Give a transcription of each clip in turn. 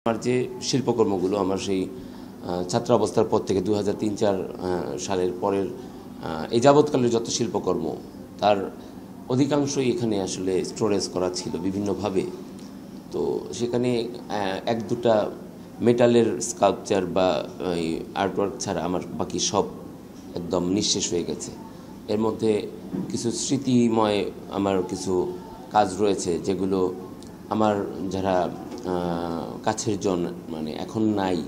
আমার যে শিল্পকর্মগুলো আমার সেই ছাত্র অবস্থার পর থেকে 2003-04 সালের পরের এই যাবৎকালের যত শিল্পকর্ম তার অধিকাংশই এখানে আসলে স্টোরেজ করা ছিল বিভিন্নভাবে। তো সেখানে এক দুটা মেটালের স্কাল্পচার বা আর্টওয়ার্ক ছাড়া আমার বাকি সব একদম নিঃশেষ হয়ে গেছে। এর মধ্যে কিছু স্মৃতিময় আমার কিছু কাজ রয়েছে যেগুলো আমার যারা কাছের জন মানে এখন নাই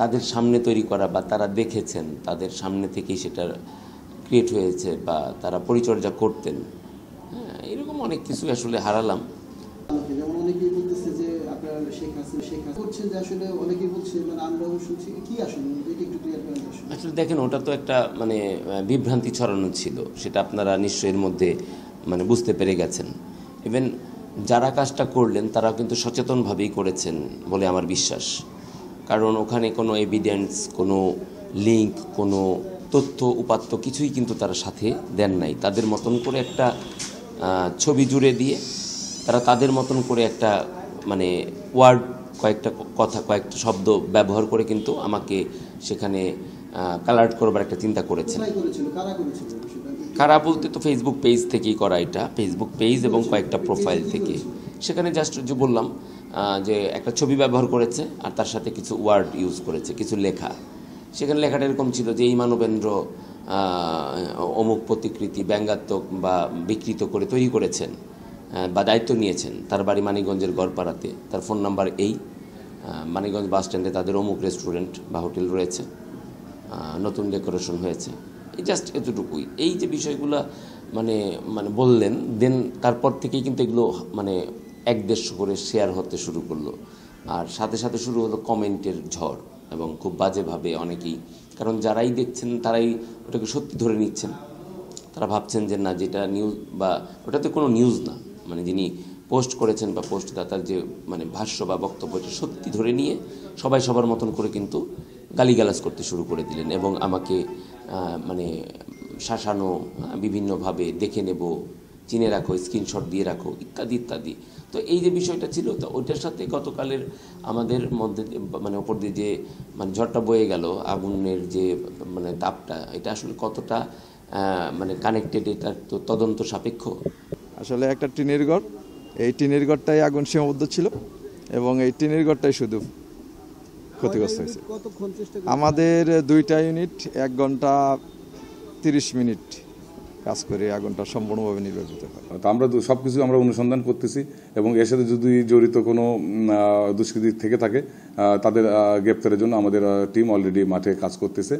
তাদের সামনে তৈরি করা বা তারা দেখেছেন তাদের সামনে থেকেই সেটা ক্রিয়েট হয়েছে বা তারা পরিচর্যা করতেন। হ্যাঁ, এরকম অনেক কিছু আসলে হারালাম। যেমন অনেকেই বলতেছে যে আপনার শেখ হাসিনা করছেন যে আসলে অনেকেই বলছে মানে আমরাও শুনছি কি আসলে এটা একটু ক্লিয়ার করেন। আসলে দেখেন ওটা তো একটা মানে বিভ্রান্তি ছড়ানো ছিল, সেটা আপনারা নিশ্চয়ই এর মধ্যে মানে বুঝতে পেরে গেছেন। ইভেন যারা কাজটা করলেন তারা কিন্তু সচেতনভাবেই করেছেন বলে আমার বিশ্বাস, কারণ ওখানে কোনো এভিডেন্স, কোনো লিঙ্ক, কোনো তথ্য উপাত্ত কিছুই কিন্তু তারা সাথে দেন নাই। তাদের মতন করে একটা ছবি জুড়ে দিয়ে তারা তাদের মতন করে একটা মানে ওয়ার্ড কয়েকটা কথা কয়েকটা শব্দ ব্যবহার করে কিন্তু আমাকে সেখানে কালার্ট করবার একটা চিন্তা করেছেন। কারা বলতে তো ফেসবুক পেজ থেকেই করা, এটা ফেসবুক পেজ এবং কয়েকটা প্রোফাইল থেকে। সেখানে জাস্ট যে বললাম যে একটা ছবি ব্যবহার করেছে আর তার সাথে কিছু ওয়ার্ড ইউজ করেছে, কিছু লেখা। সেখানে লেখাটা এরকম ছিল যে এই মানবেন্দ্র অমুক প্রতিকৃতি ব্যঙ্গাত্মক বা বিকৃত করে তৈরি করেছেন বা দায়িত্ব নিয়েছেন। তার বাড়ি মানিকগঞ্জের গড়পাড়াতে, তার ফোন নাম্বার এই, মানিকগঞ্জ বাস স্ট্যান্ডে তাদের অমুক রেস্টুরেন্ট বা হোটেল রয়েছে, নতুন ডেকোরেশন হয়েছে। এই জাস্ট এতটুকুই। এই যে বিষয়গুলো মানে মানে বললেন, দেন তারপর থেকেই কিন্তু এগুলো মানে 1-150 করে শেয়ার হতে শুরু করলো। আর সাথে সাথে শুরু হলো কমেন্টের ঝড়, এবং খুব বাজেভাবে অনেকেই, কারণ যারাই দেখছেন তারাই ওটাকে সত্যি ধরে নিচ্ছেন। তারা ভাবছেন যে না, যেটা নিউজ বা ওটাতে কোনো নিউজ না, মানে যিনি পোস্ট করেছেন বা পোস্টদাতার যে মানে ভাষ্য বা বক্তব্যটা সত্যি ধরে নিয়ে সবাই সবার মতন করে কিন্তু গালিগালাজ করতে শুরু করে দিলেন এবং আমাকে মানে শাসানো, বিভিন্নভাবে দেখে নেব, চিনে রাখো, স্ক্রিনশট দিয়ে রাখো, ইত্যাদি ইত্যাদি। তো এই যে বিষয়টা ছিল, তো ওইটার সাথে গতকালের আমাদের মধ্যে মানে ওপর দিয়ে যে মানে ঝড়টা বয়ে গেল, আগুনের যে মানে তাপটা, এটা আসলে কতটা মানে কানেক্টেড এটা তো তদন্ত সাপেক্ষ। আসলে একটা টিনের ঘর, এই টিনের ঘরটাই আগুন সীমাবদ্ধ ছিল এবং এই টিনের ঘরটাই শুধু ক্ষতিগ্রস্ত হয়েছে। আমাদের 2টা ইউনিট 1 ঘন্টা 30 মিনিট কাজ করে আগুনটা সম্পূর্ণভাবে নির্বাপিত হয়। তো আমরা সব কিছু আমরা অনুসন্ধান করতেছি এবং এর সাথে যদি জড়িত কোনো দুষ্কৃতী থেকে থাকে তাদের গ্রেপ্তারের জন্য আমাদের টিম অলরেডি মাঠে কাজ করতেছে।